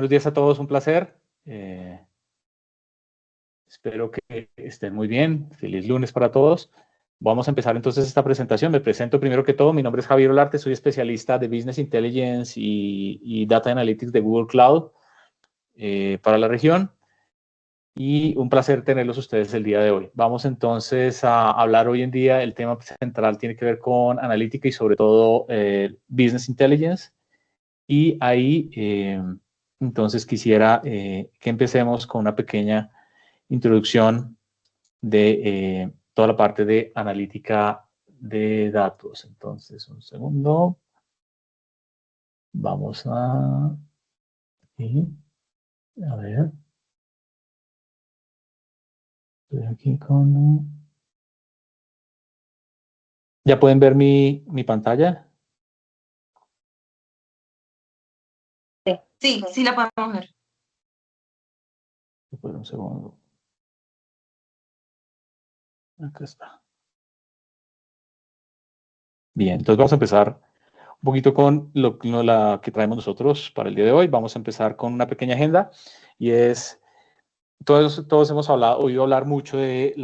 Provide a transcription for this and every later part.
Buenos días a todos, un placer. Espero que estén muy bien. Feliz lunes para todos. Vamos a empezar entonces esta presentación. Me presento primero que todo. Mi nombre es Javier Olarte, soy especialista de Business Intelligence y Data Analytics de Google Cloud para la región. Y un placer tenerlos ustedes el día de hoy. Vamos entonces a hablar hoy en día. El tema central tiene que ver con analítica y sobre todo Business Intelligence. Y ahí, entonces, quisiera que empecemos con una pequeña introducción de toda la parte de analítica de datos. Entonces, un segundo. Vamos a... a ver. Estoy aquí con... ¿Ya pueden ver mi pantalla? Sí, sí la podemos ver. Espera un segundo. Acá está. Bien, entonces vamos a empezar un poquito con la que traemos nosotros para el día de hoy. Vamos a empezar con una pequeña agenda y es, todos hemos oído hablar mucho de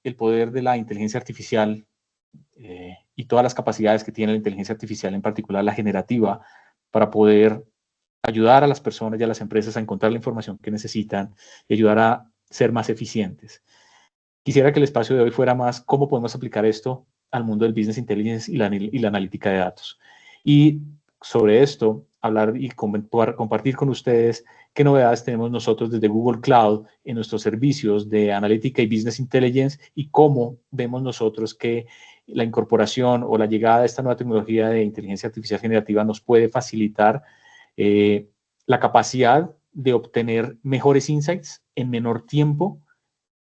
el poder de la inteligencia artificial y todas las capacidades que tiene la inteligencia artificial, en particular la generativa, para poder ayudar a las personas y a las empresas a encontrar la información que necesitan y ayudar a ser más eficientes. Quisiera que el espacio de hoy fuera más cómo podemos aplicar esto al mundo del business intelligence y la analítica de datos. Y sobre esto, hablar y compartir con ustedes qué novedades tenemos nosotros desde Google Cloud en nuestros servicios de analítica y business intelligence y cómo vemos nosotros que la incorporación o la llegada de esta nueva tecnología de inteligencia artificial generativa nos puede facilitar la capacidad de obtener mejores insights en menor tiempo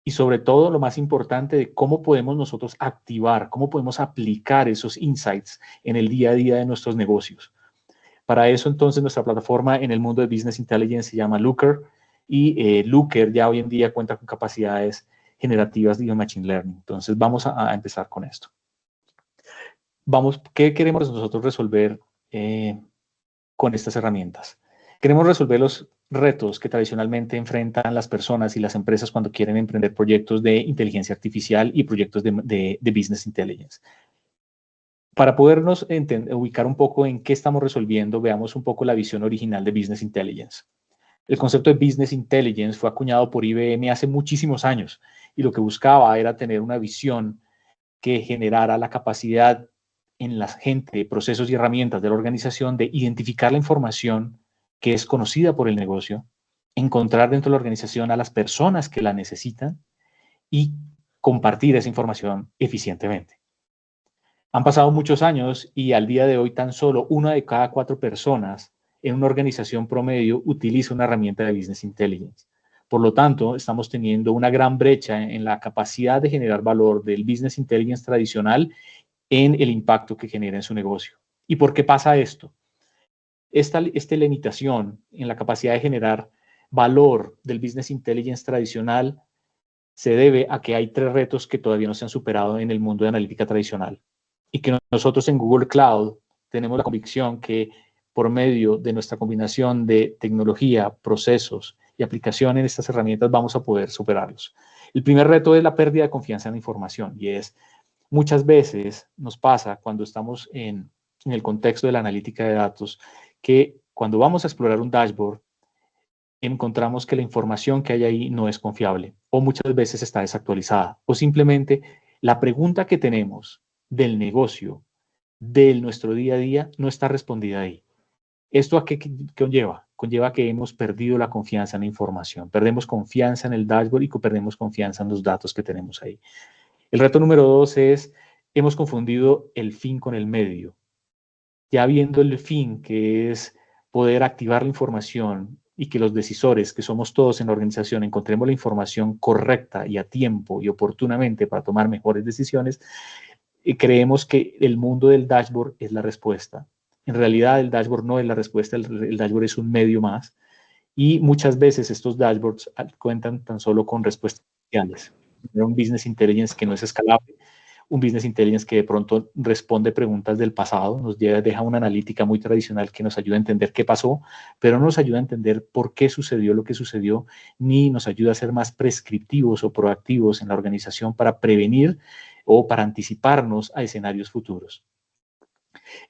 y sobre todo lo más importante de cómo podemos nosotros activar, cómo podemos aplicar esos insights en el día a día de nuestros negocios. Para eso entonces nuestra plataforma en el mundo de Business Intelligence se llama Looker y Looker ya hoy en día cuenta con capacidades generativas de Machine Learning. Entonces vamos a empezar con esto. ¿Qué queremos nosotros resolver con estas herramientas? Queremos resolver los retos que tradicionalmente enfrentan las personas y las empresas cuando quieren emprender proyectos de inteligencia artificial y proyectos de business intelligence. Para podernos ubicar un poco en qué estamos resolviendo, veamos un poco la visión original de business intelligence. El concepto de business intelligence fue acuñado por IBM hace muchísimos años y lo que buscaba era tener una visión que generara la capacidad en la gente, procesos y herramientas de la organización de identificar la información que es conocida por el negocio, encontrar dentro de la organización a las personas que la necesitan y compartir esa información eficientemente. Han pasado muchos años y al día de hoy tan solo 1 de cada 4 personas en una organización promedio utiliza una herramienta de Business Intelligence. Por lo tanto, estamos teniendo una gran brecha en la capacidad de generar valor del Business Intelligence tradicional en el impacto que genera en su negocio. ¿Y por qué pasa esto? Esta limitación en la capacidad de generar valor del Business Intelligence tradicional se debe a que hay 3 retos que todavía no se han superado en el mundo de analítica tradicional y que nosotros en Google Cloud tenemos la convicción que por medio de nuestra combinación de tecnología, procesos y aplicación en estas herramientas vamos a poder superarlos. El primer reto es la pérdida de confianza en la información y es muchas veces nos pasa cuando estamos en el contexto de la analítica de datos que cuando vamos a explorar un dashboard encontramos que la información que hay ahí no es confiable o muchas veces está desactualizada o simplemente la pregunta que tenemos del negocio, de nuestro día a día, no está respondida ahí. ¿Esto a qué conlleva? Conlleva que hemos perdido la confianza en la información, perdemos confianza en el dashboard y perdemos confianza en los datos que tenemos ahí. El reto número 2 es, hemos confundido el fin con el medio. Ya viendo el fin, que es poder activar la información y que los decisores, que somos todos en la organización, encontremos la información correcta y a tiempo y oportunamente para tomar mejores decisiones, creemos que el mundo del dashboard es la respuesta. En realidad, el dashboard no es la respuesta, el dashboard es un medio más. Y muchas veces estos dashboards cuentan tan solo con respuestas iniciales. Un business intelligence que no es escalable un Business Intelligence que de pronto responde preguntas del pasado, deja una analítica muy tradicional que nos ayuda a entender qué pasó, pero no nos ayuda a entender por qué sucedió lo que sucedió, ni nos ayuda a ser más prescriptivos o proactivos en la organización para prevenir o para anticiparnos a escenarios futuros.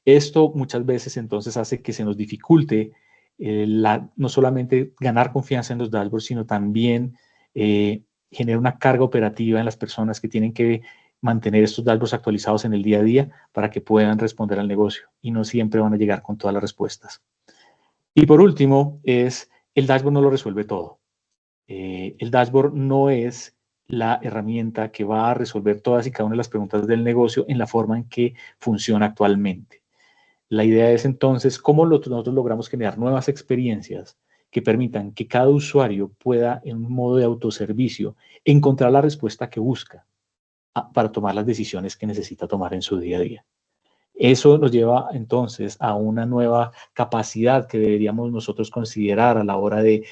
Esto muchas veces entonces hace que se nos dificulte no solamente ganar confianza en los dashboards, sino también genera una carga operativa en las personas que tienen que mantener estos dashboards actualizados en el día a día para que puedan responder al negocio y no siempre van a llegar con todas las respuestas. Y por último, el dashboard no lo resuelve todo. El dashboard no es la herramienta que va a resolver todas y cada una de las preguntas del negocio en la forma en que funciona actualmente. La idea es entonces cómo nosotros logramos generar nuevas experiencias que permitan que cada usuario pueda, en un modo de autoservicio, encontrar la respuesta que busca para tomar las decisiones que necesita tomar en su día a día. Eso nos lleva entonces a una nueva capacidad que deberíamos nosotros considerar a la hora de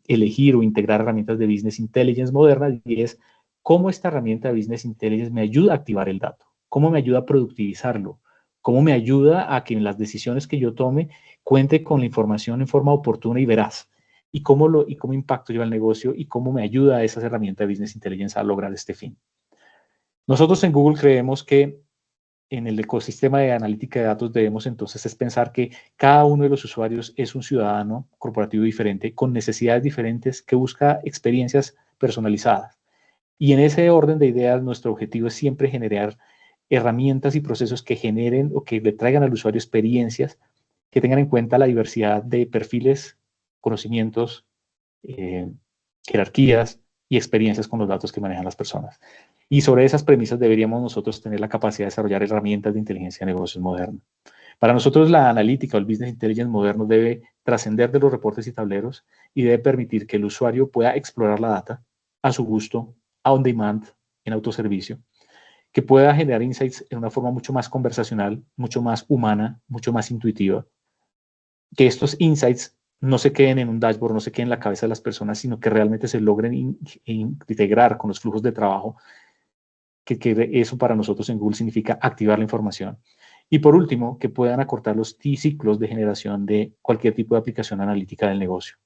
elegir o integrar herramientas de Business Intelligence modernas, y es cómo esta herramienta de Business Intelligence me ayuda a activar el dato, cómo me ayuda a productivizarlo, cómo me ayuda a que en las decisiones que yo tome cuente con la información en forma oportuna y veraz, y cómo impacto yo al negocio y cómo me ayuda a esas herramientas de Business Intelligence a lograr este fin. Nosotros en Google creemos que en el ecosistema de analítica de datos debemos entonces es pensar que cada uno de los usuarios es un ciudadano corporativo diferente, con necesidades diferentes, que busca experiencias personalizadas. Y en ese orden de ideas, nuestro objetivo es siempre generar herramientas y procesos que generen o que le traigan al usuario experiencias que tengan en cuenta la diversidad de perfiles, conocimientos, jerarquías y experiencias con los datos que manejan las personas. Y sobre esas premisas deberíamos nosotros tener la capacidad de desarrollar herramientas de inteligencia de negocios moderna. Para nosotros la analítica o el business intelligence moderno debe trascender de los reportes y tableros y debe permitir que el usuario pueda explorar la data a su gusto, on demand, en autoservicio, que pueda generar insights en una forma mucho más conversacional, mucho más humana, mucho más intuitiva, que estos insights no se queden en un dashboard, no se queden en la cabeza de las personas, sino que realmente se logren integrar con los flujos de trabajo, que eso para nosotros en Google significa activar la información. Y por último, que puedan acortar los ciclos de generación de cualquier tipo de aplicación analítica del negocio.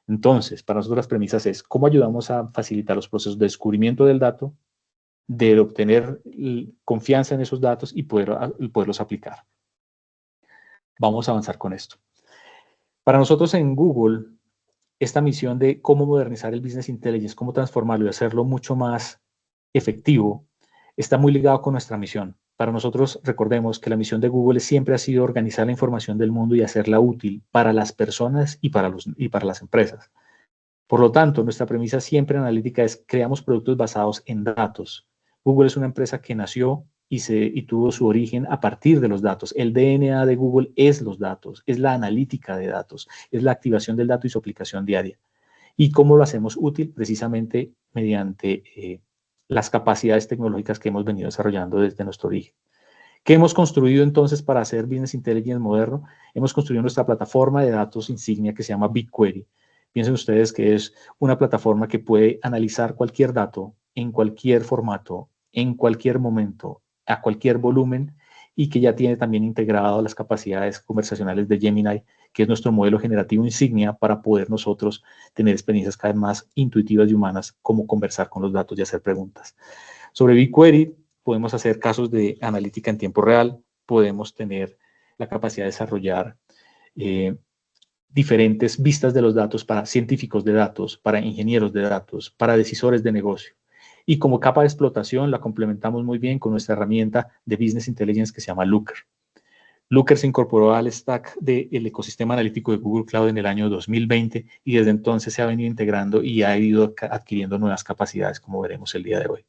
Entonces, para nosotros las premisas es cómo ayudamos a facilitar los procesos de descubrimiento del dato, de obtener confianza en esos datos y poderlos aplicar. Vamos a avanzar con esto. Para nosotros en Google, esta misión de cómo modernizar el Business Intelligence, cómo transformarlo y hacerlo mucho más efectivo, está muy ligado con nuestra misión. Para nosotros, recordemos que la misión de Google siempre ha sido organizar la información del mundo y hacerla útil para las personas y para las empresas. Por lo tanto, nuestra premisa siempre en analítica es creamos productos basados en datos. Google es una empresa que nació y tuvo su origen a partir de los datos. El DNA de Google es los datos, es la analítica de datos, es la activación del dato y su aplicación diaria. ¿Y cómo lo hacemos útil? Precisamente mediante las capacidades tecnológicas que hemos venido desarrollando desde nuestro origen. ¿Qué hemos construido entonces para hacer Business Intelligence moderno? Hemos construido nuestra plataforma de datos insignia que se llama BigQuery. Piensen ustedes que es una plataforma que puede analizar cualquier dato en cualquier formato, en cualquier momento, a cualquier volumen, y que ya tiene también integrado las capacidades conversacionales de Gemini, que es nuestro modelo generativo insignia para poder nosotros tener experiencias cada vez más intuitivas y humanas, como conversar con los datos y hacer preguntas. Sobre BigQuery podemos hacer casos de analítica en tiempo real, podemos tener la capacidad de desarrollar diferentes vistas de los datos para científicos de datos, para ingenieros de datos, para decisores de negocio. Y como capa de explotación la complementamos muy bien con nuestra herramienta de Business Intelligence que se llama Looker. Looker se incorporó al stack del ecosistema analítico de Google Cloud en el año 2020 y desde entonces se ha venido integrando y ha ido adquiriendo nuevas capacidades, como veremos el día de hoy.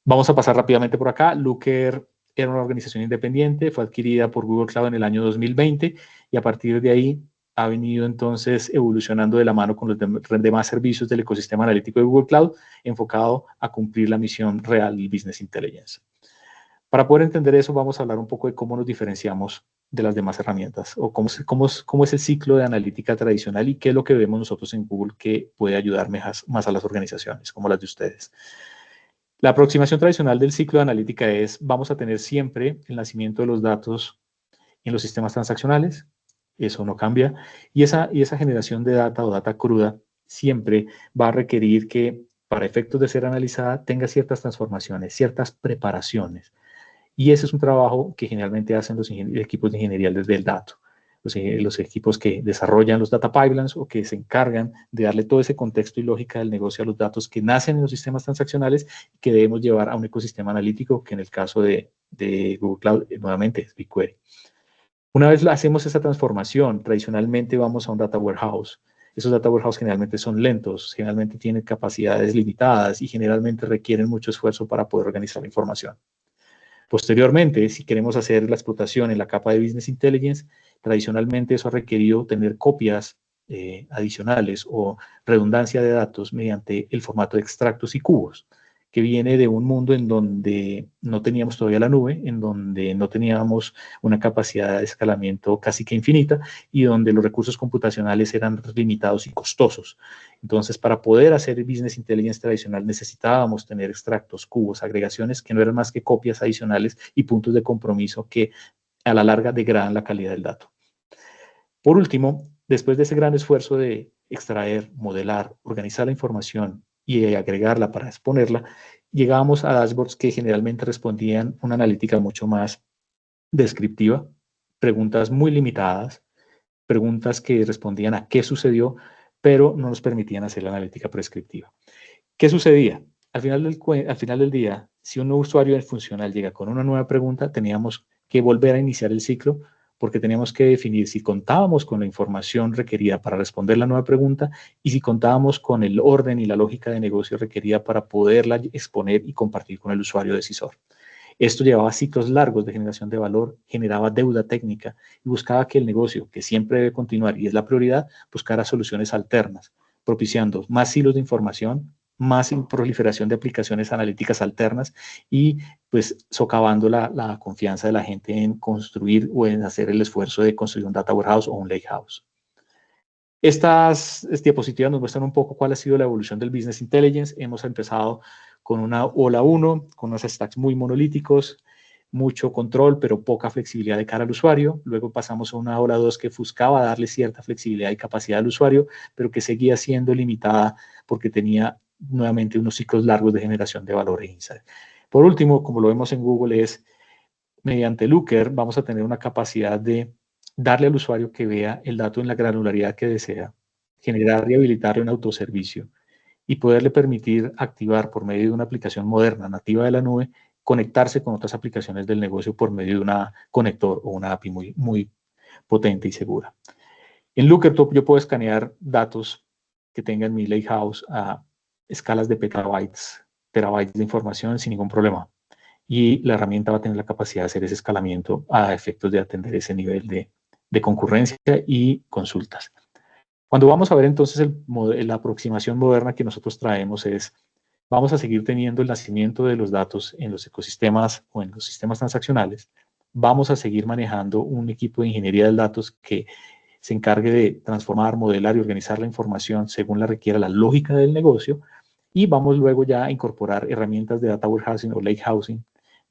Vamos a pasar rápidamente por acá. Looker era una organización independiente, fue adquirida por Google Cloud en el año 2020 y a partir de ahí ha venido entonces evolucionando de la mano con los demás servicios del ecosistema analítico de Google Cloud, enfocado a cumplir la misión real del Business Intelligence. Para poder entender eso, vamos a hablar un poco de cómo nos diferenciamos de las demás herramientas o cómo es el ciclo de analítica tradicional y qué es lo que vemos nosotros en Google que puede ayudar más a las organizaciones como las de ustedes. La aproximación tradicional del ciclo de analítica es, vamos a tener siempre el nacimiento de los datos en los sistemas transaccionales, eso no cambia, y esa generación de data o data cruda siempre va a requerir que, para efectos de ser analizada, tenga ciertas transformaciones, ciertas preparaciones. Y ese es un trabajo que generalmente hacen los equipos de ingeniería desde el dato, los equipos que desarrollan los data pipelines o que se encargan de darle todo ese contexto y lógica del negocio a los datos que nacen en los sistemas transaccionales y que debemos llevar a un ecosistema analítico, que en el caso de Google Cloud, nuevamente, es BigQuery. Una vez hacemos esa transformación, tradicionalmente vamos a un data warehouse. Esos data warehouse generalmente son lentos, generalmente tienen capacidades limitadas y generalmente requieren mucho esfuerzo para poder organizar la información. Posteriormente, si queremos hacer la explotación en la capa de Business Intelligence, tradicionalmente eso ha requerido tener copias adicionales o redundancia de datos mediante el formato de extractos y cubos, que viene de un mundo en donde no teníamos todavía la nube, en donde no teníamos una capacidad de escalamiento casi que infinita y donde los recursos computacionales eran limitados y costosos. Entonces, para poder hacer Business Intelligence tradicional necesitábamos tener extractos, cubos, agregaciones que no eran más que copias adicionales y puntos de compromiso que a la larga degradan la calidad del dato. Por último, después de ese gran esfuerzo de extraer, modelar, organizar la información y agregarla para exponerla, llegábamos a dashboards que generalmente respondían una analítica mucho más descriptiva, preguntas muy limitadas, preguntas que respondían a qué sucedió, pero no nos permitían hacer la analítica prescriptiva. ¿Qué sucedía? Al final del día, si un nuevo usuario funcional llega con una nueva pregunta, teníamos que volver a iniciar el ciclo porque teníamos que definir si contábamos con la información requerida para responder la nueva pregunta y si contábamos con el orden y la lógica de negocio requerida para poderla exponer y compartir con el usuario decisor. Esto llevaba ciclos largos de generación de valor, generaba deuda técnica y buscaba que el negocio, que siempre debe continuar y es la prioridad, buscara soluciones alternas, propiciando más hilos de información, más proliferación de aplicaciones analíticas alternas y pues socavando la confianza de la gente en construir o en hacer el esfuerzo de construir un data warehouse o un lakehouse. Estas diapositivas nos muestran un poco cuál ha sido la evolución del Business Intelligence. Hemos empezado con una ola 1, con unos stacks muy monolíticos, mucho control, pero poca flexibilidad de cara al usuario. Luego pasamos a una ola 2 que buscaba darle cierta flexibilidad y capacidad al usuario, pero que seguía siendo limitada porque tenía nuevamente unos ciclos largos de generación de valor e insight. Por último, como lo vemos en Google, es mediante Looker vamos a tener una capacidad de darle al usuario que vea el dato en la granularidad que desea, generar y habilitarle un autoservicio y poderle permitir activar por medio de una aplicación moderna nativa de la nube, conectarse con otras aplicaciones del negocio por medio de un conector o una API muy potente y segura. En Looker yo puedo escanear datos que tengan mi lakehouse a escalas de petabytes, terabytes de información sin ningún problema. Y la herramienta va a tener la capacidad de hacer ese escalamiento a efectos de atender ese nivel de concurrencia y consultas. Cuando vamos a ver entonces la aproximación moderna que nosotros traemos es, vamos a seguir teniendo el nacimiento de los datos en los ecosistemas o en los sistemas transaccionales, vamos a seguir manejando un equipo de ingeniería de datos que se encargue de transformar, modelar y organizar la información según la requiera la lógica del negocio, y vamos luego ya a incorporar herramientas de data warehousing o lakehousing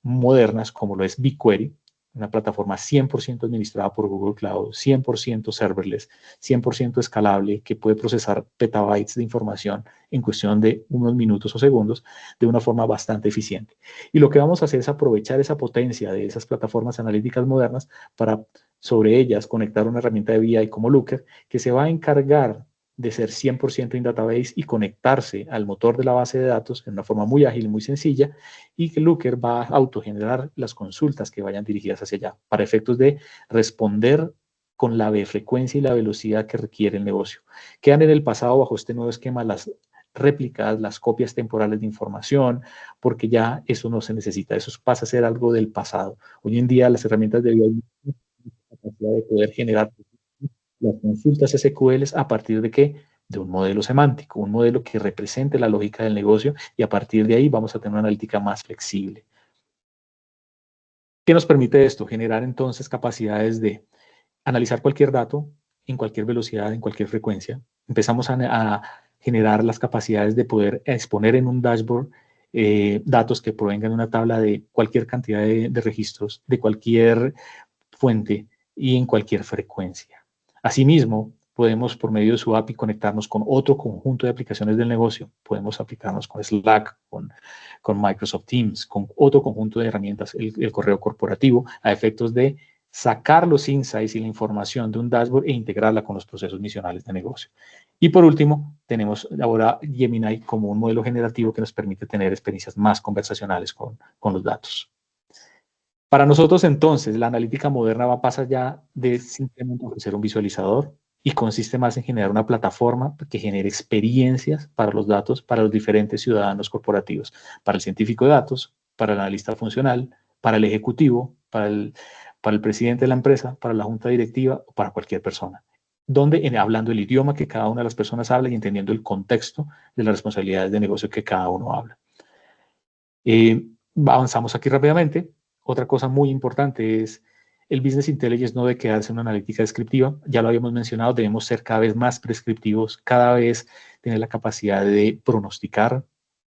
modernas como lo es BigQuery, una plataforma 100% administrada por Google Cloud, 100% serverless, 100% escalable, que puede procesar petabytes de información en cuestión de unos minutos o segundos de una forma bastante eficiente. Y lo que vamos a hacer es aprovechar esa potencia de esas plataformas analíticas modernas para sobre ellas conectar una herramienta de BI como Looker, que se va a encargar de ser 100% in database y conectarse al motor de la base de datos en una forma muy ágil y muy sencilla, y que Looker va a autogenerar las consultas que vayan dirigidas hacia allá para efectos de responder con la frecuencia y la velocidad que requiere el negocio. Quedan en el pasado bajo este nuevo esquema las réplicas, las copias temporales de información, porque ya eso no se necesita, eso pasa a ser algo del pasado. Hoy en día las herramientas de BI capacidad de poder generar las consultas SQL a partir de qué? De un modelo semántico, un modelo que represente la lógica del negocio, y a partir de ahí vamos a tener una analítica más flexible. ¿Qué nos permite esto? Generar entonces capacidades de analizar cualquier dato en cualquier velocidad, en cualquier frecuencia. Empezamos a generar las capacidades de poder exponer en un dashboard datos que provengan de una tabla de cualquier cantidad de registros, de cualquier fuente y en cualquier frecuencia. Asimismo, podemos por medio de su API conectarnos con otro conjunto de aplicaciones del negocio. Podemos aplicarnos con Slack, con Microsoft Teams, con otro conjunto de herramientas, el correo corporativo, a efectos de sacar los insights y la información de un dashboard e integrarla con los procesos misionales de negocio. Y por último, tenemos ahora Gemini como un modelo generativo que nos permite tener experiencias más conversacionales con los datos. Para nosotros, entonces, la analítica moderna va a pasar ya de simplemente ofrecer un visualizador y consiste más en generar una plataforma que genere experiencias para los datos, para los diferentes ciudadanos corporativos, para el científico de datos, para el analista funcional, para el ejecutivo, para el presidente de la empresa, para la junta directiva o para cualquier persona. Donde, hablando el idioma que cada una de las personas habla y entendiendo el contexto de las responsabilidades de negocio que cada uno habla. Avanzamos aquí rápidamente. Otra cosa muy importante es el Business Intelligence no debe quedarse en una analítica descriptiva. Ya lo habíamos mencionado, debemos ser cada vez más prescriptivos, cada vez tener la capacidad de pronosticar,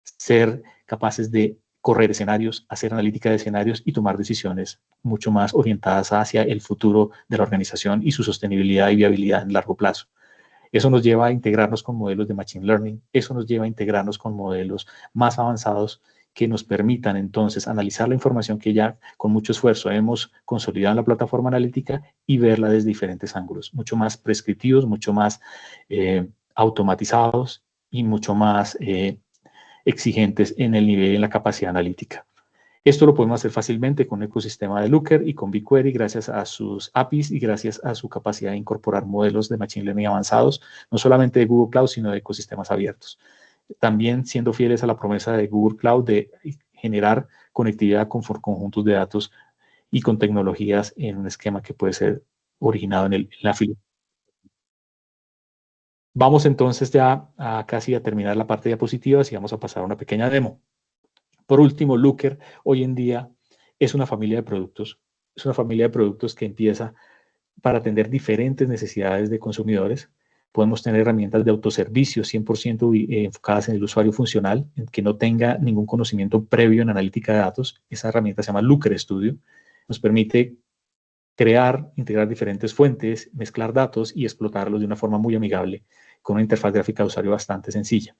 ser capaces de correr escenarios, hacer analítica de escenarios y tomar decisiones mucho más orientadas hacia el futuro de la organización y su sostenibilidad y viabilidad en largo plazo. Eso nos lleva a integrarnos con modelos de Machine Learning, eso nos lleva a integrarnos con modelos más avanzados que nos permitan entonces analizar la información que ya con mucho esfuerzo hemos consolidado en la plataforma analítica y verla desde diferentes ángulos, mucho más prescriptivos, mucho más automatizados y mucho más exigentes en el nivel y en la capacidad analítica. Esto lo podemos hacer fácilmente con un ecosistema de Looker y con BigQuery gracias a sus APIs y gracias a su capacidad de incorporar modelos de Machine Learning avanzados, no solamente de Google Cloud, sino de ecosistemas abiertos. También siendo fieles a la promesa de Google Cloud de generar conectividad con conjuntos de datos y con tecnologías en un esquema que puede ser originado en la fila. Vamos entonces ya a casi a terminar la parte de diapositivas y vamos a pasar a una pequeña demo. Por último, Looker hoy en día es una familia de productos. Es una familia de productos que empieza para atender diferentes necesidades de consumidores. Podemos tener herramientas de autoservicio 100% enfocadas en el usuario funcional, que no tenga ningún conocimiento previo en analítica de datos. Esa herramienta se llama Looker Studio. Nos permite crear, integrar diferentes fuentes, mezclar datos y explotarlos de una forma muy amigable, con una interfaz gráfica de usuario bastante sencilla.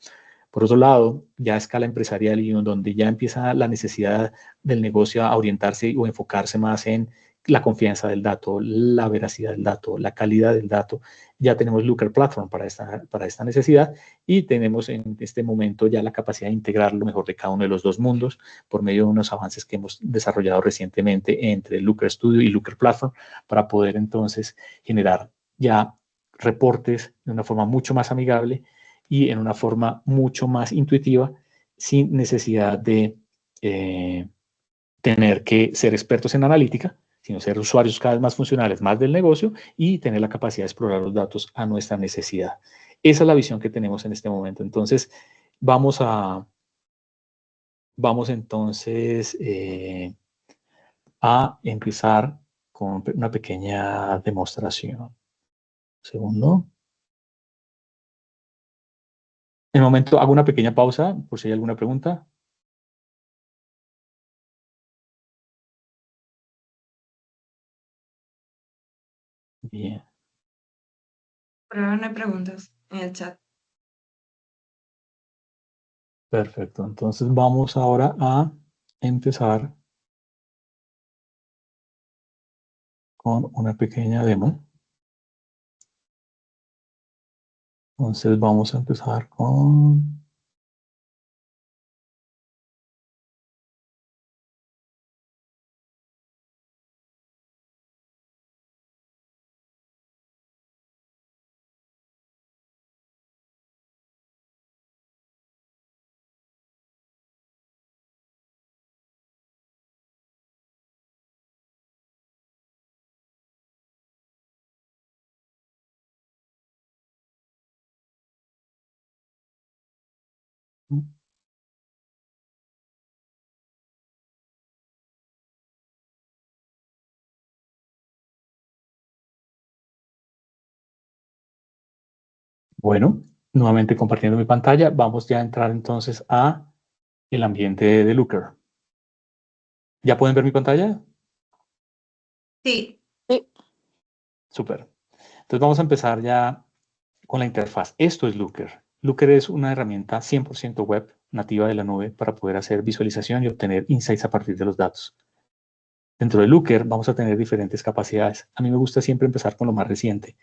Por otro lado, ya a escala empresarial y donde ya empieza la necesidad del negocio a orientarse o enfocarse más en la confianza del dato, la veracidad del dato, la calidad del dato, ya tenemos Looker Platform para esta necesidad y tenemos en este momento ya la capacidad de integrar lo mejor de cada uno de los dos mundos por medio de unos avances que hemos desarrollado recientemente entre Looker Studio y Looker Platform para poder entonces generar ya reportes de una forma mucho más amigable y en una forma mucho más intuitiva, sin necesidad de tener que ser expertos en analítica, sino ser usuarios cada vez más funcionales, más del negocio y tener la capacidad de explorar los datos a nuestra necesidad. Esa es la visión que tenemos en este momento. Entonces, vamos entonces a empezar con una pequeña demostración. Un segundo. En el momento hago una pequeña pausa por si hay alguna pregunta. Bien. Por ahora no hay preguntas en el chat. Perfecto. Entonces vamos ahora a empezar con una pequeña demo. Entonces vamos a empezar con... Bueno, nuevamente compartiendo mi pantalla, vamos ya a entrar entonces a el ambiente de Looker. ¿Ya pueden ver mi pantalla? Sí. Súper. Entonces vamos a empezar ya con la interfaz. Esto es Looker. Looker es una herramienta 100% web nativa de la nube para poder hacer visualización y obtener insights a partir de los datos. Dentro de Looker vamos a tener diferentes capacidades. A mí me gusta siempre empezar con lo más reciente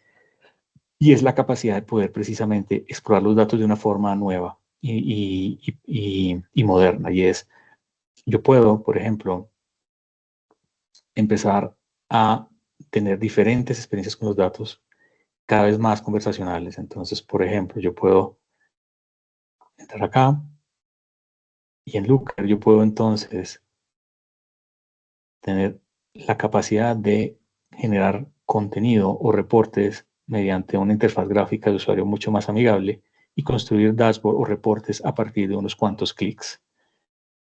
y es la capacidad de poder precisamente explorar los datos de una forma nueva y moderna. Y es, yo puedo, por ejemplo, empezar a tener diferentes experiencias con los datos cada vez más conversacionales. Entonces, por ejemplo, yo puedo entrar acá y en Looker yo puedo entonces tener la capacidad de generar contenido o reportes mediante una interfaz gráfica de usuario mucho más amigable y construir dashboard o reportes a partir de unos cuantos clics.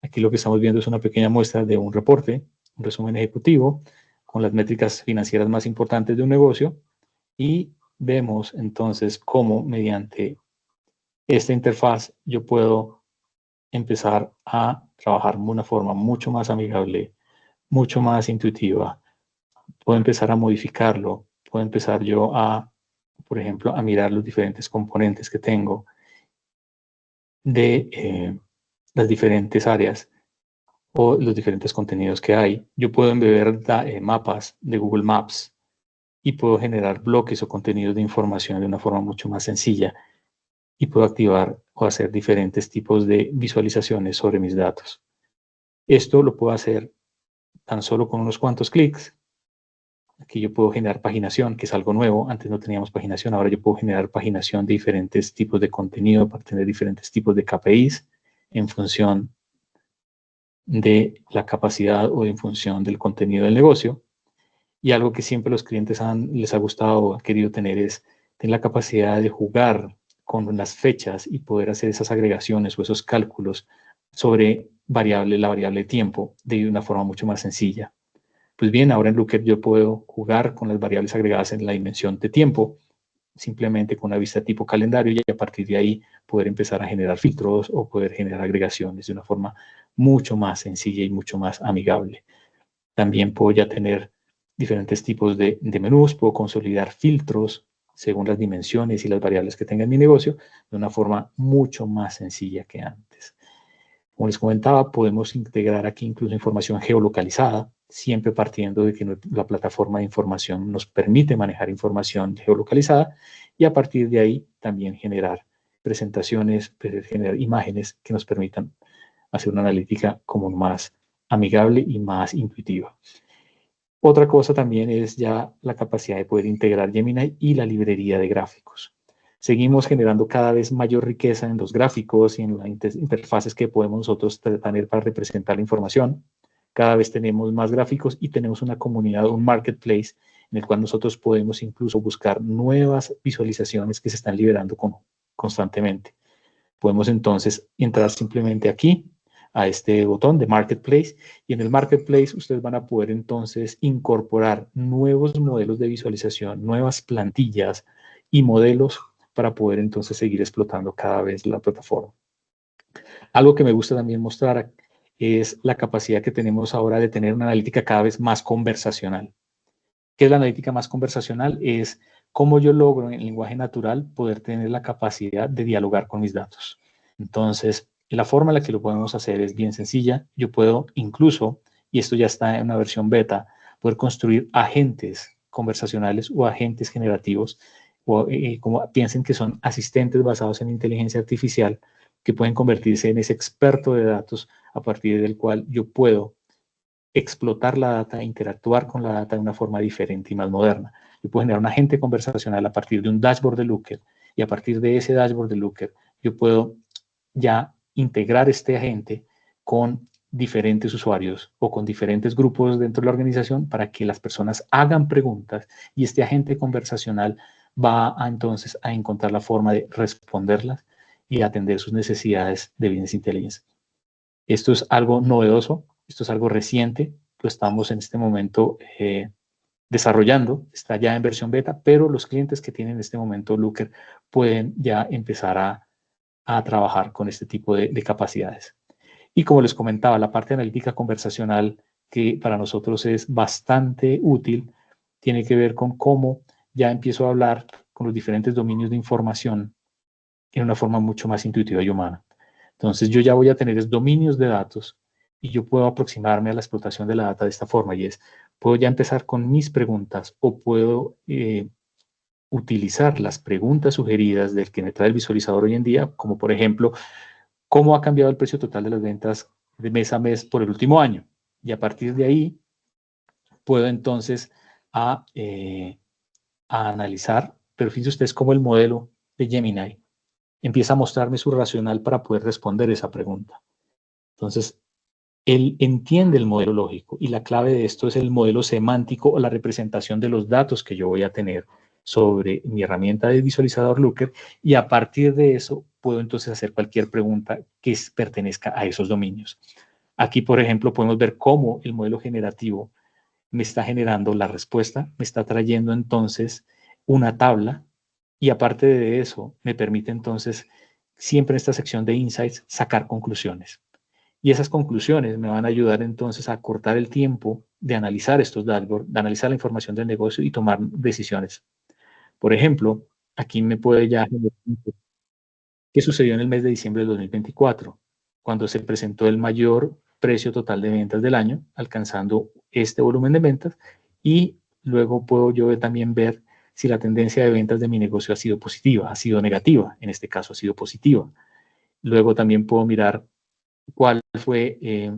Aquí lo que estamos viendo es una pequeña muestra de un reporte, un resumen ejecutivo con las métricas financieras más importantes de un negocio y vemos entonces cómo mediante esta interfaz yo puedo empezar a trabajar de una forma mucho más amigable, mucho más intuitiva. Puedo empezar a modificarlo, puedo empezar yo a, por ejemplo, a mirar los diferentes componentes que tengo de las diferentes áreas o los diferentes contenidos que hay. Yo puedo embeber mapas de Google Maps y puedo generar bloques o contenidos de información de una forma mucho más sencilla y puedo activar o hacer diferentes tipos de visualizaciones sobre mis datos. Esto lo puedo hacer tan solo con unos cuantos clics. Aquí yo puedo generar paginación, que es algo nuevo. Antes no teníamos paginación, ahora yo puedo generar paginación de diferentes tipos de contenido para tener diferentes tipos de KPIs en función de la capacidad o en función del contenido del negocio. Y algo que siempre los clientes les ha gustado o han querido tener es tener la capacidad de jugar con las fechas y poder hacer esas agregaciones o esos cálculos sobre la variable tiempo de una forma mucho más sencilla. Pues bien, ahora en Looker yo puedo jugar con las variables agregadas en la dimensión de tiempo, simplemente con una vista tipo calendario y a partir de ahí poder empezar a generar filtros o poder generar agregaciones de una forma mucho más sencilla y mucho más amigable. También puedo ya tener diferentes tipos de menús, puedo consolidar filtros según las dimensiones y las variables que tenga en mi negocio de una forma mucho más sencilla que antes. Como les comentaba, podemos integrar aquí incluso información geolocalizada, siempre partiendo de que la plataforma de información nos permite manejar información geolocalizada y a partir de ahí también generar presentaciones, generar imágenes que nos permitan hacer una analítica como más amigable y más intuitiva. Otra cosa también es ya la capacidad de poder integrar Gemini y la librería de gráficos. Seguimos generando cada vez mayor riqueza en los gráficos y en las interfaces que podemos nosotros tener para representar la información. Cada vez tenemos más gráficos y tenemos una comunidad, un marketplace en el cual nosotros podemos incluso buscar nuevas visualizaciones que se están liberando constantemente. Podemos entonces entrar simplemente aquí a este botón de Marketplace y en el Marketplace ustedes van a poder entonces incorporar nuevos modelos de visualización, nuevas plantillas y modelos para poder entonces seguir explotando cada vez la plataforma. Algo que me gusta también mostrar es la capacidad que tenemos ahora de tener una analítica cada vez más conversacional. ¿Qué es la analítica más conversacional? Es cómo yo logro en lenguaje natural poder tener la capacidad de dialogar con mis datos. Entonces, la forma en la que lo podemos hacer es bien sencilla. Yo puedo incluso, y esto ya está en una versión beta, poder construir agentes conversacionales o agentes generativos, o como piensen que son asistentes basados en inteligencia artificial, que pueden convertirse en ese experto de datos a partir del cual yo puedo explotar la data, interactuar con la data de una forma diferente y más moderna. Yo puedo generar un agente conversacional a partir de un dashboard de Looker y a partir de ese dashboard de Looker yo puedo ya integrar este agente con diferentes usuarios o con diferentes grupos dentro de la organización para que las personas hagan preguntas y este agente conversacional va entonces a encontrar la forma de responderlas y atender sus necesidades de business intelligence. Esto es algo novedoso, esto es algo reciente, lo estamos en este momento desarrollando, está ya en versión beta, pero los clientes que tienen en este momento Looker pueden ya empezar a trabajar con este tipo de capacidades. Y como les comentaba, la parte analítica conversacional, que para nosotros es bastante útil, tiene que ver con cómo ya empiezo a hablar con los diferentes dominios de información en una forma mucho más intuitiva y humana. Entonces yo ya voy a tener dominios de datos y yo puedo aproximarme a la explotación de la data de esta forma, y es, puedo ya empezar con mis preguntas o puedo utilizar las preguntas sugeridas del que me trae el visualizador hoy en día, como por ejemplo, ¿cómo ha cambiado el precio total de las ventas de mes a mes por el último año? Y a partir de ahí puedo entonces a analizar, pero fíjense ustedes cómo el modelo de Gemini empieza a mostrarme su racional para poder responder esa pregunta. Entonces, él entiende el modelo lógico y la clave de esto es el modelo semántico o la representación de los datos que yo voy a tener sobre mi herramienta de visualizador Looker, y a partir de eso puedo entonces hacer cualquier pregunta que pertenezca a esos dominios. Aquí, por ejemplo, podemos ver cómo el modelo generativo me está generando la respuesta, me está trayendo entonces una tabla, y aparte de eso me permite entonces siempre en esta sección de Insights sacar conclusiones. Y esas conclusiones me van a ayudar entonces a cortar el tiempo de analizar estos dashboards, de analizar la información del negocio y tomar decisiones. Por ejemplo, aquí me puede ya generar qué sucedió en el mes de diciembre del 2024, cuando se presentó el mayor precio total de ventas del año, alcanzando este volumen de ventas, y luego puedo yo también ver si la tendencia de ventas de mi negocio ha sido positiva, ha sido negativa, en este caso ha sido positiva. Luego también puedo mirar cuál fue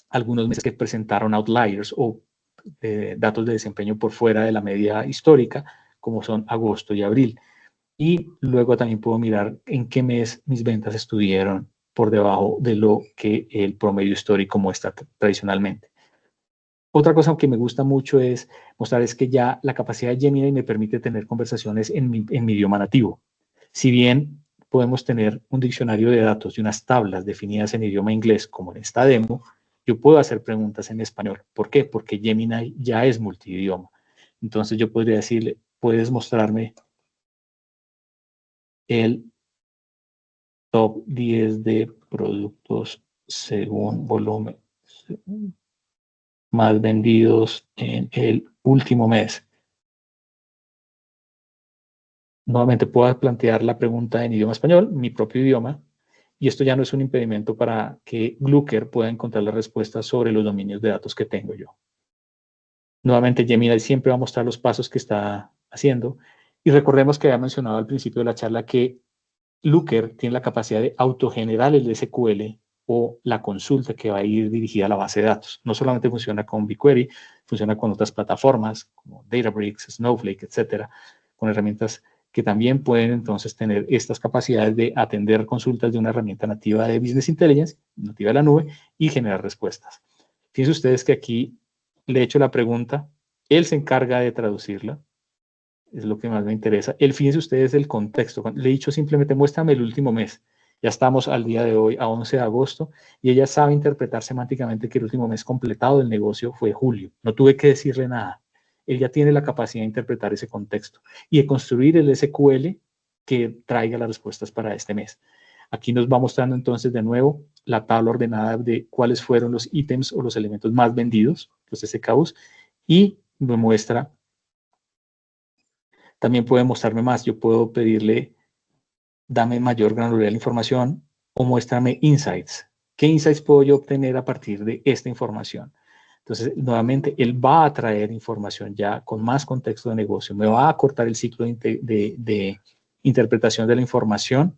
algunos meses que presentaron outliers o datos de desempeño por fuera de la media histórica, como son agosto y abril. Y luego también puedo mirar en qué mes mis ventas estuvieron por debajo de lo que el promedio histórico muestra tradicionalmente. Otra cosa que me gusta mucho es mostrar es que ya la capacidad de Gemini me permite tener conversaciones en mi idioma nativo. Si bien podemos tener un diccionario de datos y unas tablas definidas en idioma inglés, como en esta demo, yo puedo hacer preguntas en español. ¿Por qué? Porque Gemini ya es multidioma. Entonces yo podría decirle, puedes mostrarme el top 10 de productos según volumen más vendidos en el último mes. Nuevamente puedo plantear la pregunta en idioma español, mi propio idioma, y esto ya no es un impedimento para que Looker pueda encontrar las respuestas sobre los dominios de datos que tengo yo. Nuevamente, Gemini siempre va a mostrar los pasos que está haciendo, y recordemos que había mencionado al principio de la charla que Looker tiene la capacidad de autogenerar el SQL o la consulta que va a ir dirigida a la base de datos. No solamente funciona con BigQuery, funciona con otras plataformas como Databricks, Snowflake, etcétera, con herramientas que también pueden entonces tener estas capacidades de atender consultas de una herramienta nativa de Business Intelligence, nativa de la nube, y generar respuestas. Fíjense ustedes que aquí le he hecho la pregunta, él se encarga de traducirla, es lo que más me interesa. Fíjense ustedes el contexto. Le he dicho simplemente muéstrame el último mes. Ya estamos al día de hoy, a 11 de agosto, y ella sabe interpretar semánticamente que el último mes completado del negocio fue julio. No tuve que decirle nada. Ella tiene la capacidad de interpretar ese contexto y de construir el SQL que traiga las respuestas para este mes. Aquí nos va mostrando entonces de nuevo la tabla ordenada de cuáles fueron los ítems o los elementos más vendidos, los SKUs, y me muestra. También puede mostrarme más. Yo puedo pedirle, dame mayor granularidad de la información o muéstrame insights. ¿Qué insights puedo yo obtener a partir de esta información? Entonces, nuevamente, él va a traer información ya con más contexto de negocio. Me va a cortar el ciclo de interpretación de la información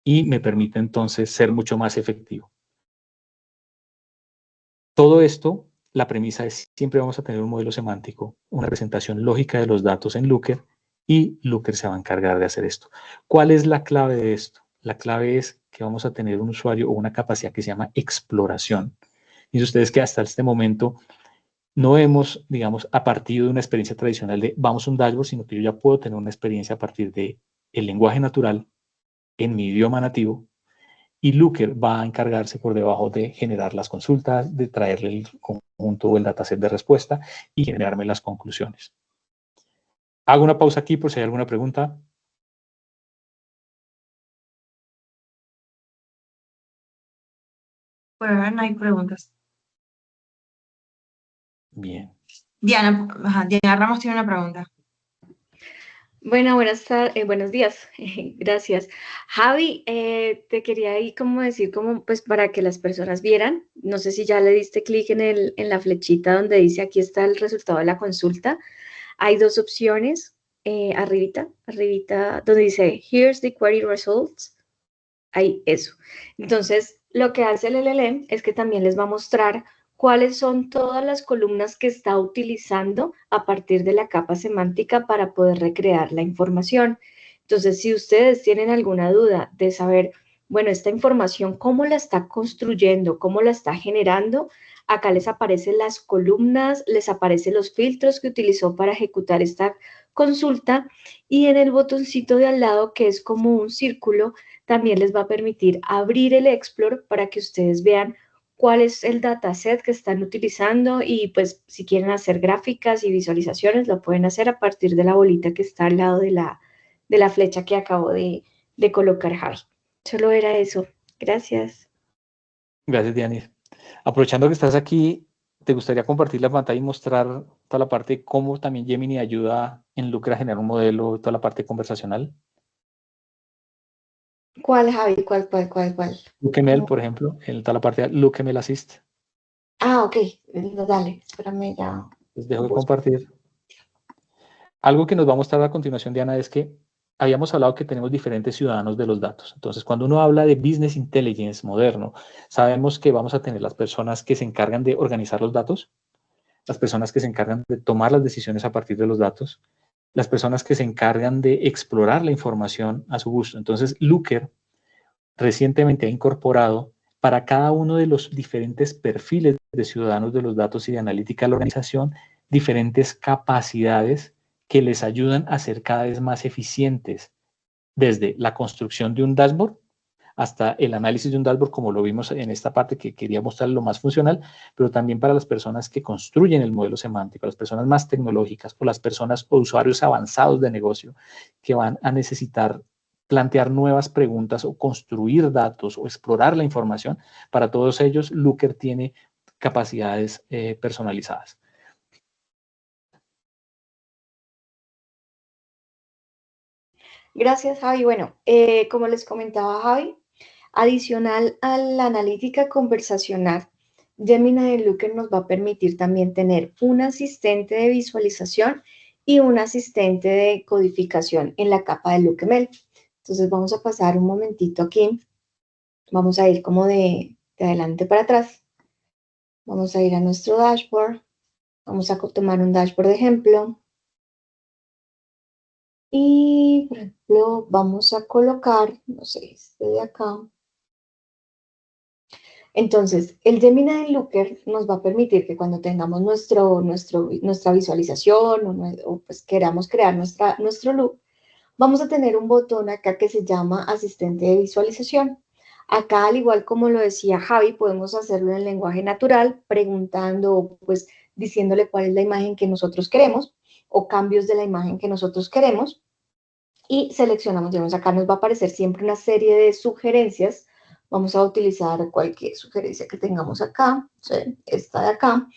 y me permite entonces ser mucho más efectivo. Todo esto, la premisa es siempre vamos a tener un modelo semántico, una representación lógica de los datos en Looker, y Looker se va a encargar de hacer esto. ¿Cuál es la clave de esto? La clave es que vamos a tener un usuario o una capacidad que se llama exploración. Y ustedes que hasta este momento no hemos, digamos, a partir de una experiencia tradicional de vamos a un dashboard, sino que yo ya puedo tener una experiencia a partir de el lenguaje natural en mi idioma nativo, y Looker va a encargarse por debajo de generar las consultas, de traerle el conjunto o el dataset de respuesta y generarme las conclusiones. Hago una pausa aquí por si hay alguna pregunta. Por ahora no hay preguntas. Bien. Diana Ramos tiene una pregunta. Bueno, buenos días, gracias. Javi, te quería ahí como decir, como pues para que las personas vieran, no sé si ya le diste clic en la flechita donde dice aquí está el resultado de la consulta. Hay dos opciones, arribita, donde dice Here's the query results. Ahí, eso. Entonces, lo que hace el LLM es que también les va a mostrar cuáles son todas las columnas que está utilizando a partir de la capa semántica para poder recrear la información. Entonces, si ustedes tienen alguna duda de saber, bueno, esta información, cómo la está construyendo, cómo la está generando, acá les aparecen las columnas, les aparecen los filtros que utilizó para ejecutar esta consulta y en el botoncito de al lado, que es como un círculo, también les va a permitir abrir el Explore para que ustedes vean cuál es el dataset que están utilizando y pues si quieren hacer gráficas y visualizaciones lo pueden hacer a partir de la bolita que está al lado de la flecha que acabo de colocar, Javi. Solo era eso. Gracias. Gracias, Dianis. Aprovechando que estás aquí, ¿te gustaría compartir la pantalla y mostrar toda la parte de cómo también Gemini ayuda en Looker a generar un modelo, toda la parte conversacional? ¿Cuál, Javi? ¿Cuál? LookML, por ejemplo, en toda la parte de LookML Assist. Ah, ok. No, dale, espérame ya. Les dejo de compartir. Algo que nos va a mostrar a continuación, Diana, es que habíamos hablado que tenemos diferentes ciudadanos de los datos. Entonces, cuando uno habla de business intelligence moderno, sabemos que vamos a tener las personas que se encargan de organizar los datos, las personas que se encargan de tomar las decisiones a partir de los datos, las personas que se encargan de explorar la información a su gusto. Entonces, Looker recientemente ha incorporado para cada uno de los diferentes perfiles de ciudadanos de los datos y de analítica de la organización diferentes capacidades que les ayudan a ser cada vez más eficientes, desde la construcción de un dashboard hasta el análisis de un dashboard, como lo vimos en esta parte que quería mostrar lo más funcional, pero también para las personas que construyen el modelo semántico, las personas más tecnológicas o las personas o usuarios avanzados de negocio que van a necesitar plantear nuevas preguntas o construir datos o explorar la información. Para todos ellos, Looker tiene capacidades personalizadas. Gracias, Javi. Bueno, como les comentaba Javi, adicional a la analítica conversacional, Gemini de Looker nos va a permitir también tener un asistente de visualización y un asistente de codificación en la capa de LookML. Entonces vamos a pasar un momentito aquí. Vamos a ir como de adelante para atrás. Vamos a ir a nuestro dashboard. Vamos a tomar un dashboard de ejemplo. Y, por ejemplo, vamos a colocar, no sé, este de acá. Entonces, el Gemini Looker nos va a permitir que cuando tengamos nuestra visualización o pues queramos crear nuestro look, vamos a tener un botón acá que se llama asistente de visualización. Acá, al igual como lo decía Javi, podemos hacerlo en lenguaje natural, preguntando, pues diciéndole cuál es la imagen que nosotros queremos o cambios de la imagen que nosotros queremos. Y seleccionamos, digamos, acá nos va a aparecer siempre una serie de sugerencias. Vamos a utilizar cualquier sugerencia que tengamos acá, ¿sí? Esta de acá.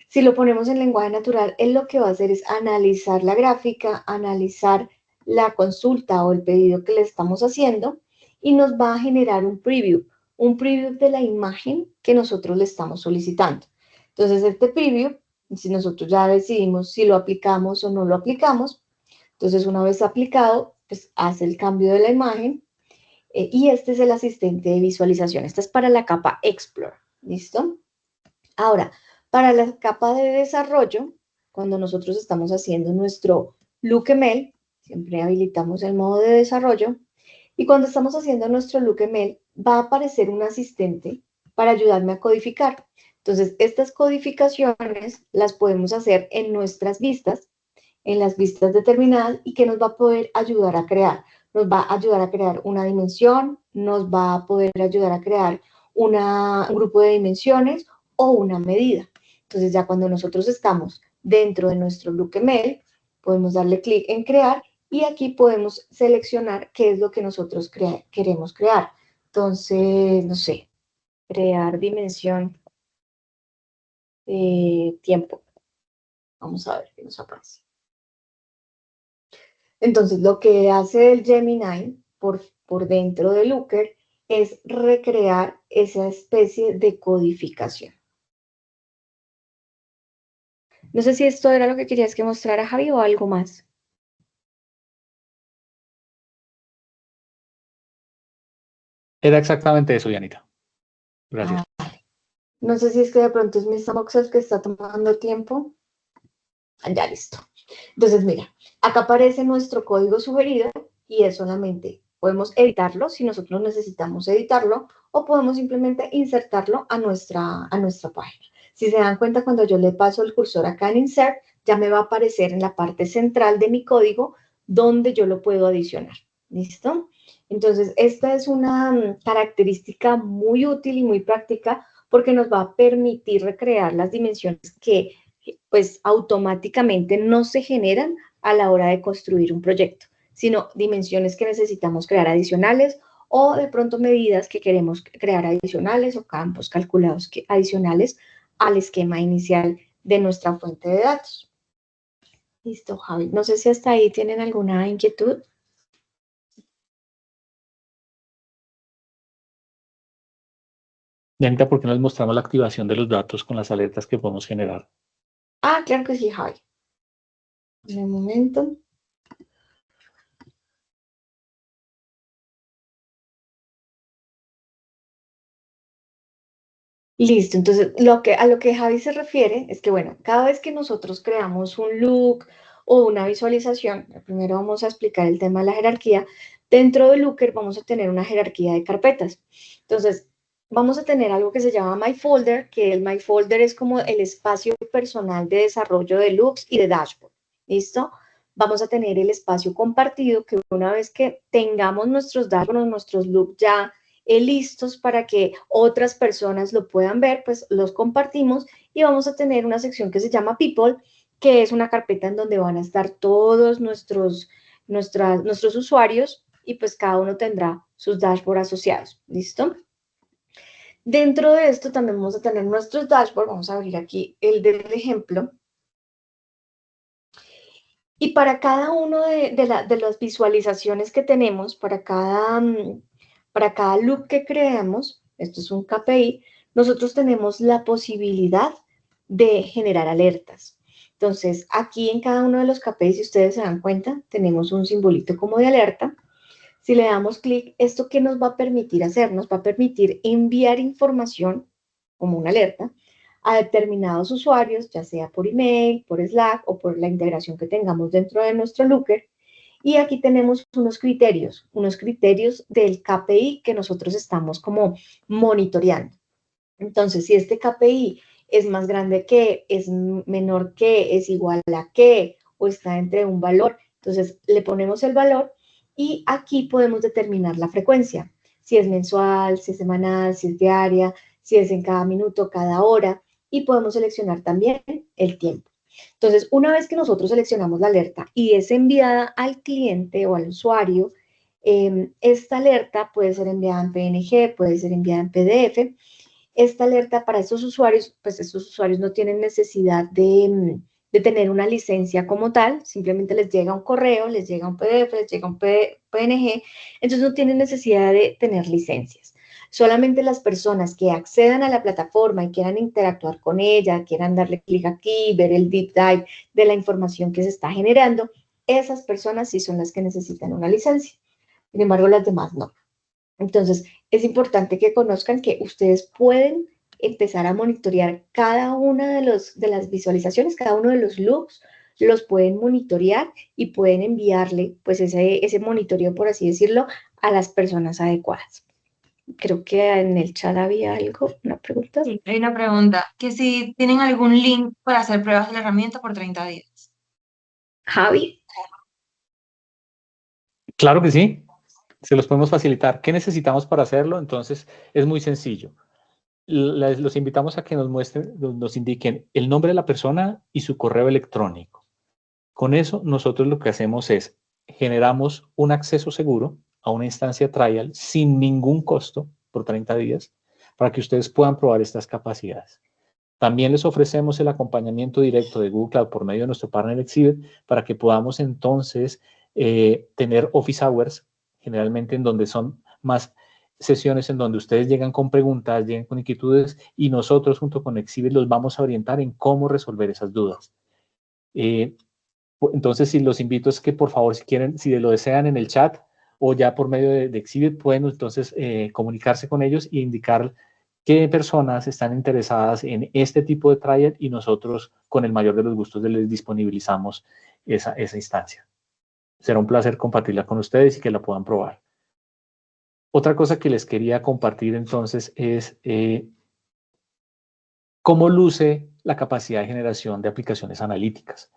Si lo ponemos en lenguaje natural, él lo que va a hacer es analizar la gráfica, analizar la consulta o el pedido que le estamos haciendo y nos va a generar un preview de la imagen que nosotros le estamos solicitando. Entonces, este preview, si nosotros ya decidimos si lo aplicamos o no lo aplicamos, entonces una vez aplicado, pues hace el cambio de la imagen y este es el asistente de visualización. Esta es para la capa Explore, ¿listo? Ahora, para la capa de desarrollo, cuando nosotros estamos haciendo nuestro LookML, siempre habilitamos el modo de desarrollo, y cuando estamos haciendo nuestro LookML, va a aparecer un asistente para ayudarme a codificar. Entonces, estas codificaciones las podemos hacer en nuestras vistas, en las vistas determinadas y que nos va a poder ayudar a crear. Nos va a ayudar a crear una dimensión, nos va a poder ayudar a crear un grupo de dimensiones o una medida. Entonces ya cuando nosotros estamos dentro de nuestro LookML, podemos darle clic en crear y aquí podemos seleccionar qué es lo que nosotros queremos crear. Entonces, no sé, crear dimensión tiempo. Vamos a ver qué nos aparece. Entonces, lo que hace el Gemini por dentro de Looker es recrear esa especie de codificación. No sé si esto era lo que querías que mostrara, Javi, o algo más. Era exactamente eso, Yanita. Gracias. No sé si es que de pronto es mi Sandbox el que está tomando tiempo. Ya listo. Entonces, mira, acá aparece nuestro código sugerido y es solamente, podemos editarlo si nosotros necesitamos editarlo o podemos simplemente insertarlo a nuestra página. Si se dan cuenta, cuando yo le paso el cursor acá en Insert, ya me va a aparecer en la parte central de mi código donde yo lo puedo adicionar. ¿Listo? Entonces, esta es una característica muy útil y muy práctica porque nos va a permitir recrear las dimensiones que pues automáticamente no se generan a la hora de construir un proyecto, sino dimensiones que necesitamos crear adicionales o de pronto medidas que queremos crear adicionales o campos calculados adicionales al esquema inicial de nuestra fuente de datos. Listo, Javi. No sé si hasta ahí tienen alguna inquietud. Yanita, ¿por qué no les mostramos la activación de los datos con las alertas que podemos generar? Ah, claro que sí, Javi. En un momento. Listo, entonces a lo que Javi se refiere es que, bueno, cada vez que nosotros creamos un look o una visualización, primero vamos a explicar el tema de la jerarquía. Dentro de Looker vamos a tener una jerarquía de carpetas. Entonces, vamos a tener algo que se llama My Folder, que el My Folder es como el espacio personal de desarrollo de looks y de dashboard. ¿Listo? Vamos a tener el espacio compartido, que una vez que tengamos nuestros dashboards, nuestros looks ya listos para que otras personas lo puedan ver, pues los compartimos y vamos a tener una sección que se llama People, que es una carpeta en donde van a estar todos nuestros usuarios y pues cada uno tendrá sus dashboards asociados. ¿Listo? Dentro de esto también vamos a tener nuestros dashboards. Vamos a abrir aquí el del ejemplo. Y para cada uno de las visualizaciones que tenemos, para cada look que creemos, esto es un KPI, nosotros tenemos la posibilidad de generar alertas. Entonces, aquí en cada uno de los KPIs, si ustedes se dan cuenta, tenemos un simbolito como de alerta. Si le damos clic, ¿esto qué nos va a permitir hacer? Nos va a permitir enviar información como una alerta a determinados usuarios, ya sea por email, por Slack o por la integración que tengamos dentro de nuestro Looker. Y aquí tenemos unos criterios del KPI que nosotros estamos como monitoreando. Entonces, si este KPI es más grande que, es menor que, es igual a que, o está entre un valor, entonces le ponemos el valor y aquí podemos determinar la frecuencia, si es mensual, si es semanal, si es diaria, si es en cada minuto, cada hora, y podemos seleccionar también el tiempo. Entonces, una vez que nosotros seleccionamos la alerta y es enviada al cliente o al usuario, esta alerta puede ser enviada en PNG, puede ser enviada en PDF. Esta alerta para estos usuarios, pues estos usuarios no tienen necesidad de tener una licencia como tal, simplemente les llega un correo, les llega un PDF, les llega un PNG, entonces no tienen necesidad de tener licencias. Solamente las personas que accedan a la plataforma y quieran interactuar con ella, quieran darle clic aquí, ver el deep dive de la información que se está generando, esas personas sí son las que necesitan una licencia. Sin embargo, las demás no. Entonces, es importante que conozcan que ustedes pueden empezar a monitorear cada una de las visualizaciones, cada uno de los looks, los pueden monitorear y pueden enviarle pues ese monitoreo, por así decirlo, a las personas adecuadas. Creo que en el chat había algo, una pregunta. Sí, hay una pregunta, que si tienen algún link para hacer pruebas de la herramienta por 30 días. Javi. Claro que sí, se los podemos facilitar. ¿Qué necesitamos para hacerlo? Entonces, es muy sencillo. Los invitamos a que nos muestren, nos indiquen el nombre de la persona y su correo electrónico. Con eso, nosotros lo que hacemos es generamos un acceso seguro a una instancia trial sin ningún costo por 30 días para que ustedes puedan probar estas capacidades. También les ofrecemos el acompañamiento directo de Google Cloud por medio de nuestro partner Exhibit para que podamos entonces tener office hours, generalmente en donde son más sesiones en donde ustedes llegan con preguntas, llegan con inquietudes y nosotros junto con Exhibit los vamos a orientar en cómo resolver esas dudas. Entonces, si los invito es que por favor, si quieren, si lo desean en el chat o ya por medio de Exhibit, pueden entonces comunicarse con ellos e indicar qué personas están interesadas en este tipo de trial y nosotros con el mayor de los gustos les disponibilizamos esa instancia. Será un placer compartirla con ustedes y que la puedan probar. Otra cosa que les quería compartir entonces es cómo luce la capacidad de generación de aplicaciones analíticas.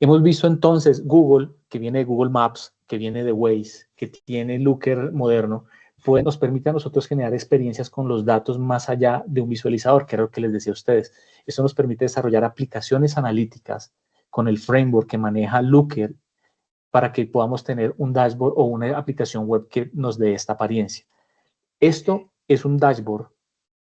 Hemos visto entonces Google, que viene de Google Maps, que viene de Waze, que tiene Looker moderno, nos permite a nosotros generar experiencias con los datos más allá de un visualizador, que era lo que les decía a ustedes. Esto nos permite desarrollar aplicaciones analíticas con el framework que maneja Looker para que podamos tener un dashboard o una aplicación web que nos dé esta apariencia. Esto es un dashboard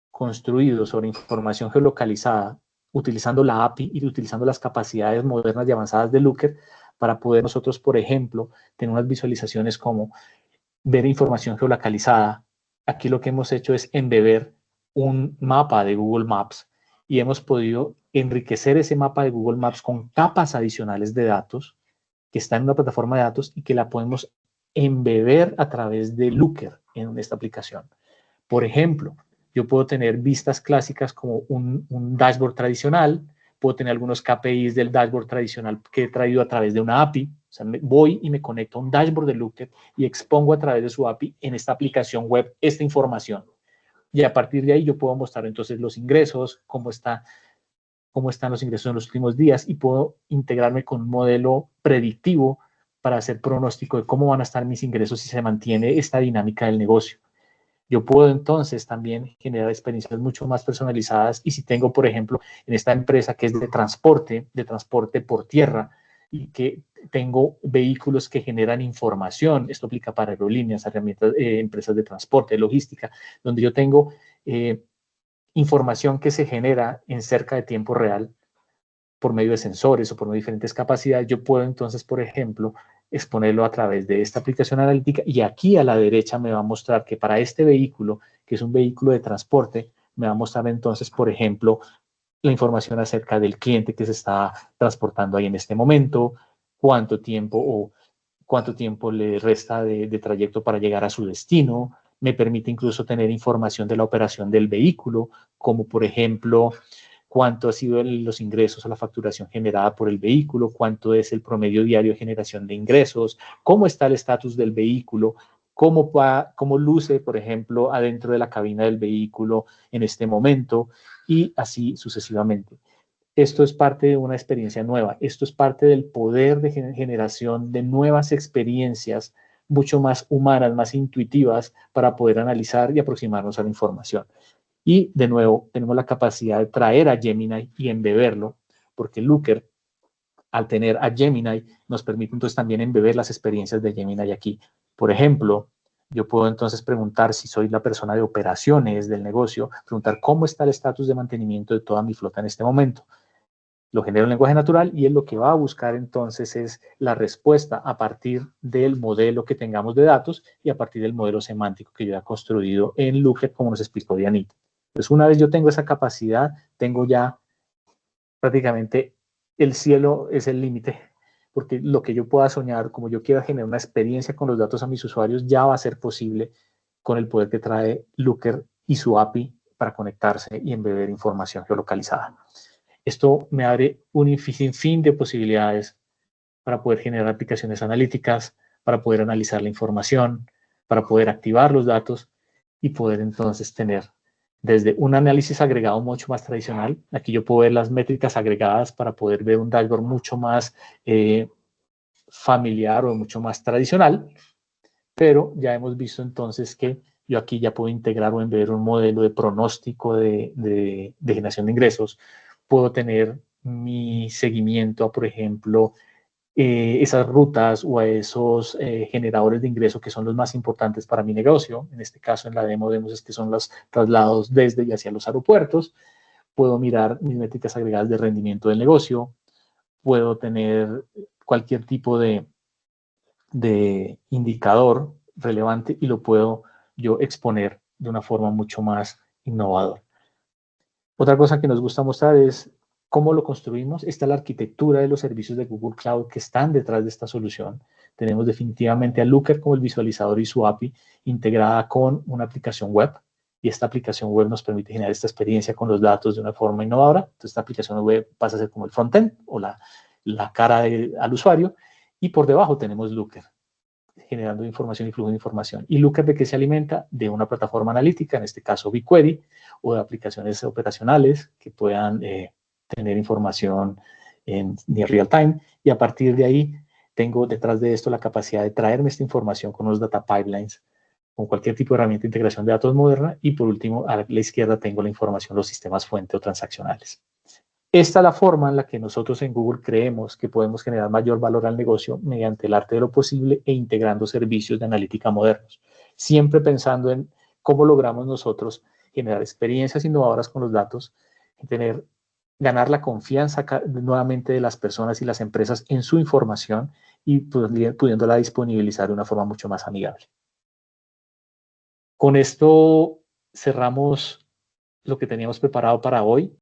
construido sobre información geolocalizada, utilizando la API y utilizando las capacidades modernas y avanzadas de Looker para poder nosotros, por ejemplo, tener unas visualizaciones como ver información geolocalizada. Aquí lo que hemos hecho es embeber un mapa de Google Maps y hemos podido enriquecer ese mapa de Google Maps con capas adicionales de datos que está en una plataforma de datos y que la podemos embeber a través de Looker en esta aplicación. Por ejemplo, yo puedo tener vistas clásicas como un dashboard tradicional, puedo tener algunos KPIs del dashboard tradicional que he traído a través de una API. O sea, voy y me conecto a un dashboard de Looker y expongo a través de su API en esta aplicación web esta información. Y a partir de ahí yo puedo mostrar entonces los ingresos, cómo están los ingresos en los últimos días y puedo integrarme con un modelo predictivo para hacer pronóstico de cómo van a estar mis ingresos si se mantiene esta dinámica del negocio. Yo puedo entonces también generar experiencias mucho más personalizadas y si tengo, por ejemplo, en esta empresa que es de transporte por tierra y que tengo vehículos que generan información, esto aplica para aerolíneas, herramientas, empresas de transporte, logística, donde yo tengo información que se genera en cerca de tiempo real por medio de sensores o por medio de diferentes capacidades, yo puedo entonces, por ejemplo, exponerlo a través de esta aplicación analítica y aquí a la derecha me va a mostrar que para este vehículo, que es un vehículo de transporte, me va a mostrar entonces, por ejemplo, la información acerca del cliente que se está transportando ahí en este momento, cuánto tiempo le resta de trayecto para llegar a su destino. Me permite incluso tener información de la operación del vehículo, como por ejemplo, cuánto ha sido los ingresos o la facturación generada por el vehículo, cuánto es el promedio diario de generación de ingresos, cómo está el estatus del vehículo, cómo luce, por ejemplo, adentro de la cabina del vehículo en este momento y así sucesivamente. Esto es parte de una experiencia nueva. Esto es parte del poder de generación de nuevas experiencias mucho más humanas, más intuitivas para poder analizar y aproximarnos a la información. Y de nuevo, tenemos la capacidad de traer a Gemini y embeberlo, porque Looker, al tener a Gemini, nos permite entonces también embeber las experiencias de Gemini aquí. Por ejemplo, yo puedo entonces preguntar si soy la persona de operaciones del negocio, preguntar cómo está el estatus de mantenimiento de toda mi flota en este momento. Lo genera un lenguaje natural y él lo que va a buscar entonces es la respuesta a partir del modelo que tengamos de datos y a partir del modelo semántico que yo he construido en Looker, como nos explicó Dianita. Entonces, una vez yo tengo esa capacidad, tengo ya prácticamente el cielo es el límite, porque lo que yo pueda soñar, como yo quiera generar una experiencia con los datos a mis usuarios, ya va a ser posible con el poder que trae Looker y su API para conectarse y embeber información geolocalizada. Esto me abre un sinfín de posibilidades para poder generar aplicaciones analíticas, para poder analizar la información, para poder activar los datos y poder entonces tener desde un análisis agregado mucho más tradicional. Aquí yo puedo ver las métricas agregadas para poder ver un dashboard mucho más familiar o mucho más tradicional, pero ya hemos visto entonces que yo aquí ya puedo integrar o embeber un modelo de pronóstico de generación de ingresos. Puedo tener mi seguimiento a, por ejemplo, esas rutas o a esos generadores de ingreso que son los más importantes para mi negocio. En este caso, en la demo vemos que son los traslados desde y hacia los aeropuertos. Puedo mirar mis métricas agregadas de rendimiento del negocio. Puedo tener cualquier tipo de indicador relevante y lo puedo yo exponer de una forma mucho más innovadora. Otra cosa que nos gusta mostrar es cómo lo construimos. Esta es la arquitectura de los servicios de Google Cloud que están detrás de esta solución. Tenemos definitivamente a Looker como el visualizador y su API integrada con una aplicación web. Y esta aplicación web nos permite generar esta experiencia con los datos de una forma innovadora. Entonces, esta aplicación web pasa a ser como el frontend o la cara al usuario. Y por debajo tenemos Looker, generando información y flujo de información. ¿Y Looker de qué se alimenta? De una plataforma analítica, en este caso BigQuery, o de aplicaciones operacionales que puedan tener información en real time. Y a partir de ahí, tengo detrás de esto la capacidad de traerme esta información con los data pipelines, con cualquier tipo de herramienta de integración de datos moderna. Y por último, a la izquierda tengo la información, los sistemas fuente o transaccionales. Esta es la forma en la que nosotros en Google creemos que podemos generar mayor valor al negocio mediante el arte de lo posible e integrando servicios de analítica modernos, siempre pensando en cómo logramos nosotros generar experiencias innovadoras con los datos, ganar la confianza nuevamente de las personas y las empresas en su información y pudiéndola disponibilizar de una forma mucho más amigable. Con esto cerramos lo que teníamos preparado para hoy.